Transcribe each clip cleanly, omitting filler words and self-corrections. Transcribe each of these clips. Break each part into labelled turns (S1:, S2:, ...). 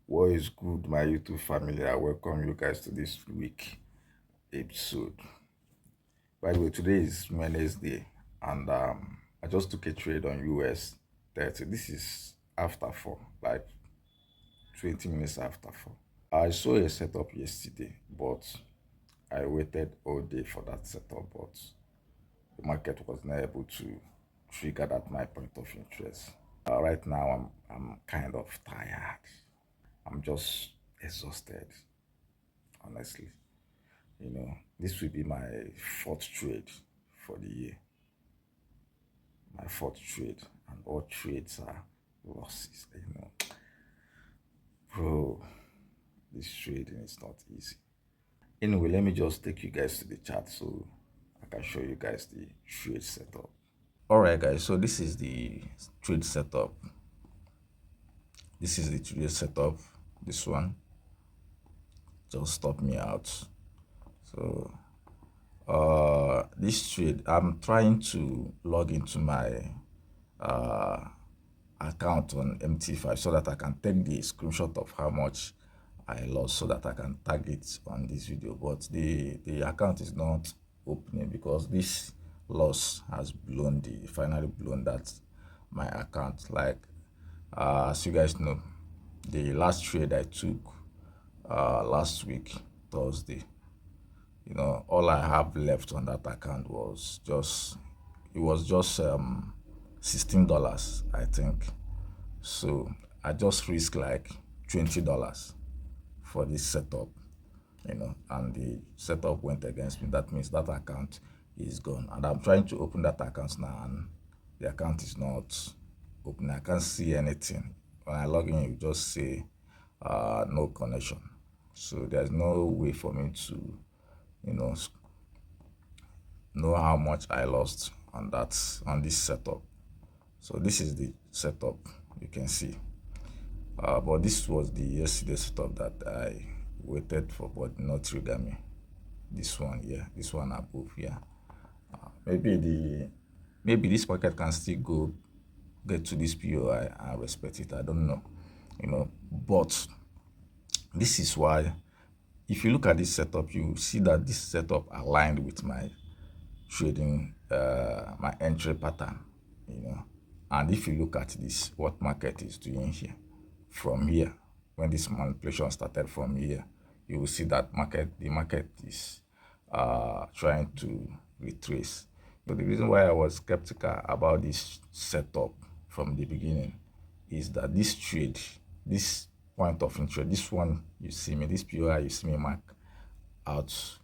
S1: What is good, my YouTube family? I welcome you guys to this week episode. By the way, today is Wednesday, and I just took a trade on US 30. This is after 4, like 20 minutes after 4. I saw a setup yesterday, but I waited all day for that setup, but the market was not able to trigger that my point of interest. Right now, I'm kind of tired. I'm just exhausted, honestly. This will be my fourth trade for the year. My fourth trade, and all trades are losses. Bro, this trading is not easy. Anyway, let me just take you guys to the chart so I can show you guys the trade setup. All right, guys. So this is the trade setup. This is the trade setup. This one just stop me out. So this trade, I'm trying to log into my account on MT5 so that I can take the screenshot of how much I lost so that I can tag it on this video. But the account is not opening because this loss has finally blown that my account. Like as you guys know, the last trade I took last week, Thursday, all I have left on that account was just $16, I think. So I just risked like $20 for this setup, and the setup went against me. That means that account is gone. And I'm trying to open that account now, and the account is not open. I can't see anything. When I log in, you just say no connection. So there's no way for me to, know how much I lost on this setup. So this is the setup you can see. But this was the yesterday setup that I waited for, but not trigger me. This one here, this one above here. Maybe this market can still get to this POI and respect it. I don't know, But this is why, if you look at this setup, you see that this setup aligned with my trading, my entry pattern, And if you look at this, what market is doing here, from here, when this manipulation started from here, you will see that the market is trying to retrace. But the reason why I was skeptical about this setup from the beginning is that this trade, this point of interest, this one you see me, this POI you see me mark out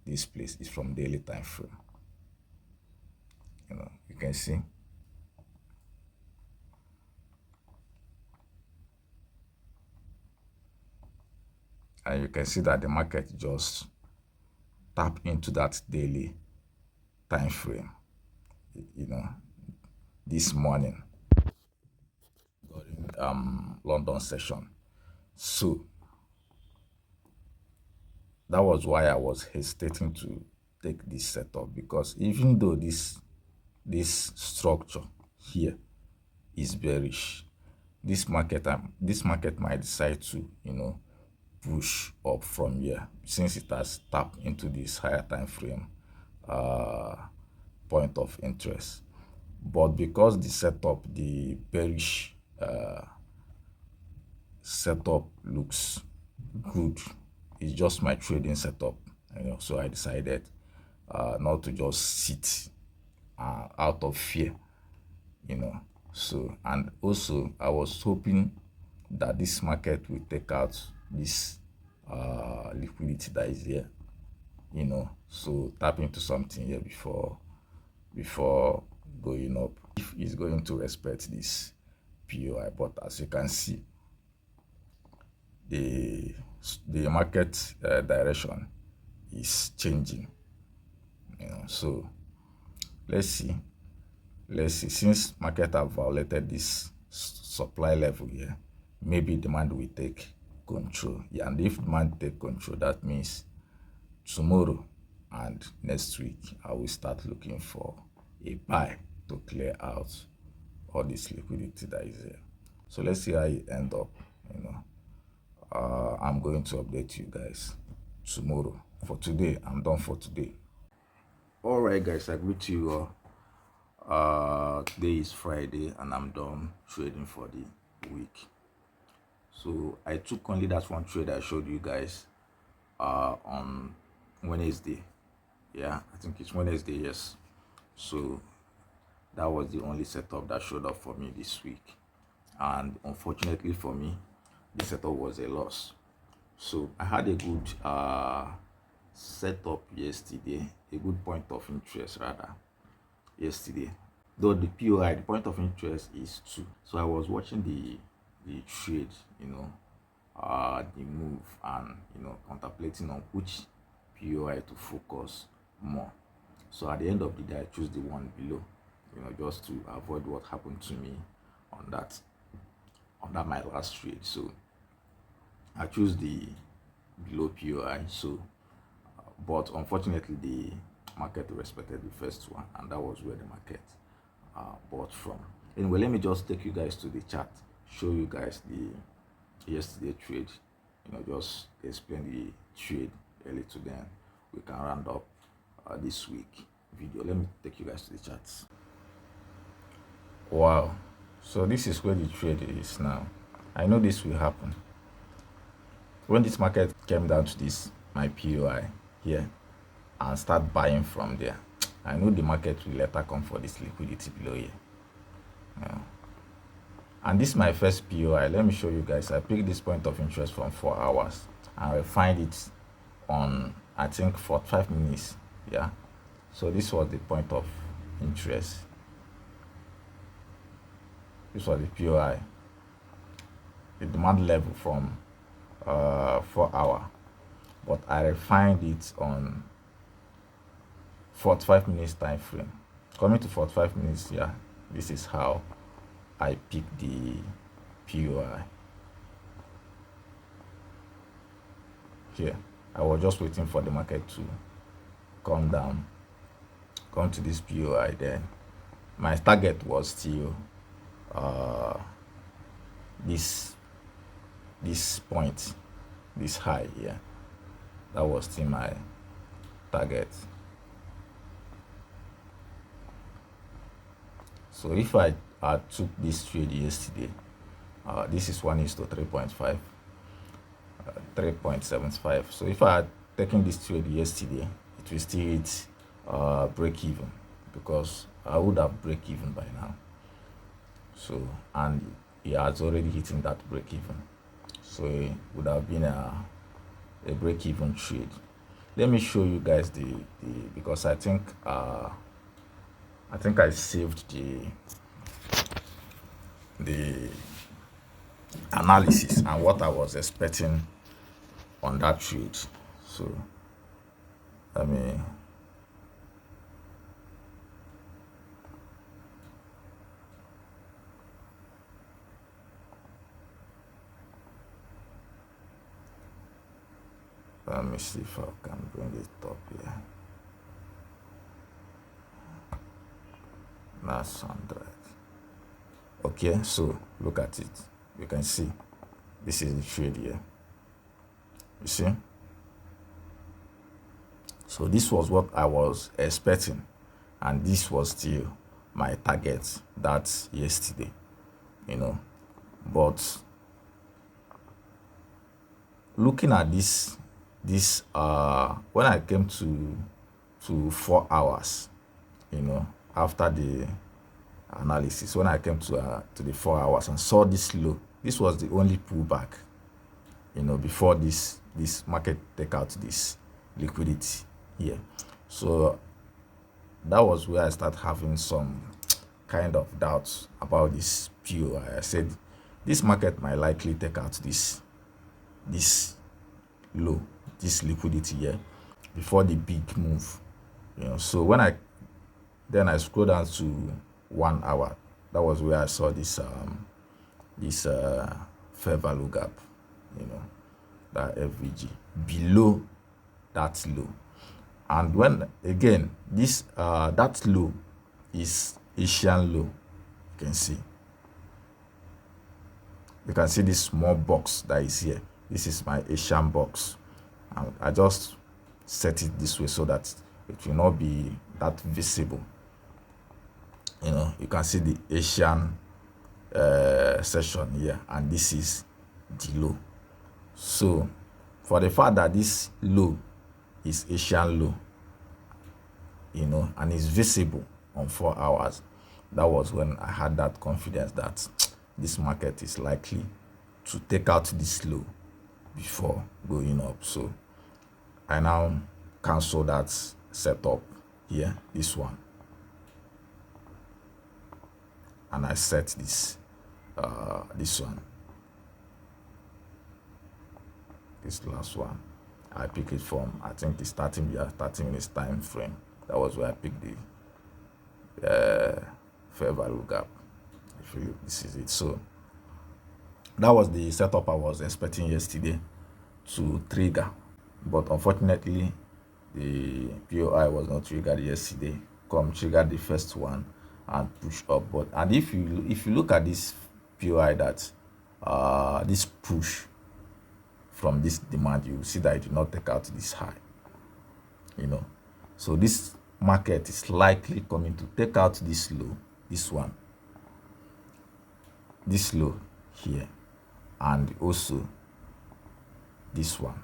S1: this place is from daily time frame. You can see. And you can see that the market just tap into that daily time frame, this morning during London session. So that was why I was hesitating to take this setup, because even though this structure here is bearish, this market might decide to push up from here, since it has tapped into this higher time frame point of interest. But because the bearish setup looks good, it's just my trading setup, so I decided not to just sit out of fear, So, and also I was hoping that this market will take out this liquidity that is here, so tap into something here before going up, if it's going to respect this POI. But as you can see, the market direction is changing, so let's see, since market have violated this supply level here, maybe demand will take control. Yeah, and if demand take control, that means tomorrow and next week I will start looking for a buy to clear out all this liquidity that is there. So let's see how it end up, I'm going to update you guys tomorrow. For today, I'm done for today. All right, guys, I greet you all. Today is Friday and I'm done trading for the week. So I took only that one trade I showed you guys on Wednesday. Yeah, I think it's Wednesday, yes. So that was the only setup that showed up for me this week, and unfortunately for me, the setup was a loss. So I had a good setup yesterday, a good point of interest rather yesterday, though the POI, the point of interest, is 2. So I was watching the trade, the move, and contemplating on which POI to focus more. So at the end of the day, I choose the one below, just to avoid what happened to me on that my last trade. So I choose the below POI. So but unfortunately the market respected the first one, and that was where the market bought from. Anyway, let me just take you guys to the chart, show you guys the yesterday trade, just explain the trade a little, then we can round up this week video. Let me take you guys to the charts. Wow, so this is where the trade is now. I know this will happen. When this market came down to this, my POI here, and start buying from there, I know the market will later come for this liquidity below here. Yeah. And this is my first POI. Let me show you guys. I picked this point of interest from 4 hours and I find it on, I think, 45 minutes. Yeah, so this was the point of interest. This was the POI, the demand level from 4 hour, but I refined it on 45 minutes time frame. Coming to 45 minutes, yeah, this is how I picked the POI. Here, I was just waiting for the market to come down, come to this POI. Then my target was still this point, this high here. That was still my target. So if I took this trade yesterday, this is 1:3.5, 3.75. So if I had taken this trade yesterday, it will still hit break even, because I would have break even by now. So, and it has already hitting that break even, so it would have been a break even trade. Let me show you guys the because I think I saved the analysis and what I was expecting on that trade. So let me see if I can bring it up here. That's 100. Okay, so look at it. You can see this is the trade here. You see? So this was what I was expecting, and this was still my target. That's yesterday, but looking at this when I came to 4 hours, after the analysis, when I came to the 4 hours and saw this low, this was the only pullback, before this market take out this liquidity here. So that was where I started having some kind of doubts about this POI. I said this market might likely take out this low, this liquidity here, before the big move. So when I scroll down to 1 hour, that was where I saw this fair value gap, that FVG below that low. And when again this that low is Asian low, you can see this small box that is here. This is my Asian box, and I just set it this way so that it will not be that visible. You can see the Asian session here, and this is the low. So for the fact that this low is Asian low, and is visible on 4 hours, that was when I had that confidence that this market is likely to take out this low before going up. So I now cancel that setup here, this one, and I set this one, this last one. I pick it from, I think it's 30 minutes time frame. That was where I picked the fair value gap. If you look, this is it. So that was the setup I was expecting yesterday to trigger, but unfortunately the POI was not triggered yesterday. Triggered the first one and push up. But and if you look at this POI, that this push from this demand, you will see that it did not take out this high. So this market is likely coming to take out this low, this one, this low here, and also this one.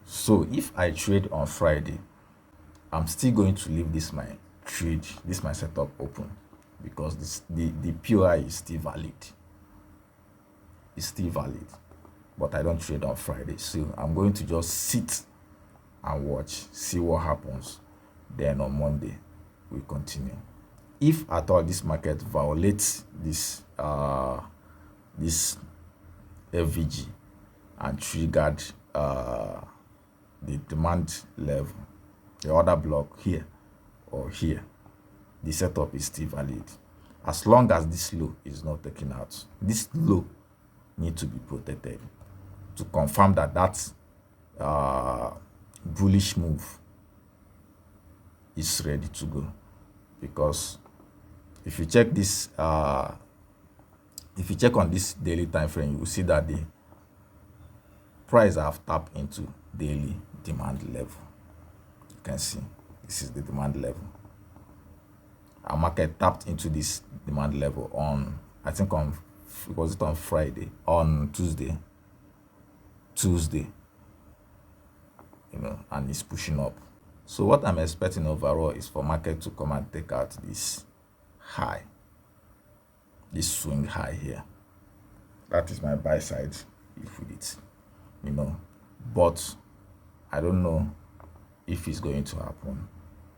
S1: So if I trade on Friday, I'm still going to leave this my setup open, because the POI is still valid. It's still valid, but I don't trade on Friday. So I'm going to just sit and watch, see what happens. Then on Monday, we continue. If at all this market violates this FVG and triggered the demand level, the order block here or here, the setup is still valid. As long as this low is not taken out, this low need to be protected to confirm that bullish move is ready to go. Because if you check this, if you check on this daily time frame, you will see that the price have tapped into daily demand level. You can see this is the demand level. Our market tapped into this demand level on, I think was it on Friday? On Tuesday, and it's pushing up. So what I'm expecting overall is for market to come and take out this high, this swing high here. That is my buy side if with it, but I don't know if it's going to happen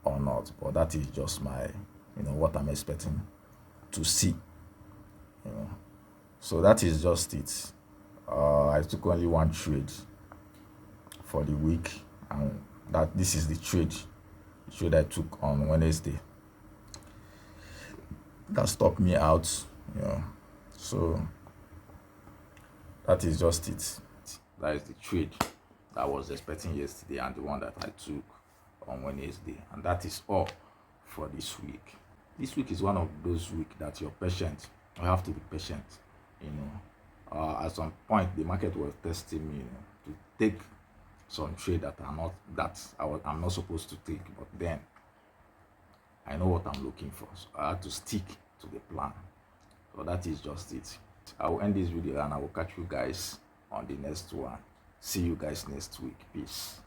S1: or not. But that is just my, what I'm expecting to see. So that is just it. I took only one trade for the week, and this is the trade I took on Wednesday. That stopped me out, So that is just it. That is the trade that I was expecting yesterday and the one that I took on Wednesday. And that is all for this week. This week is one of those weeks that you're patient. You have to be patient. At some point the market was testing me, to take some trade I'm not supposed to take, but then I know what I'm looking for, so I had to stick to the plan. So that is just it. I will end this video and I will catch you guys on the next one. See you guys next week. Peace.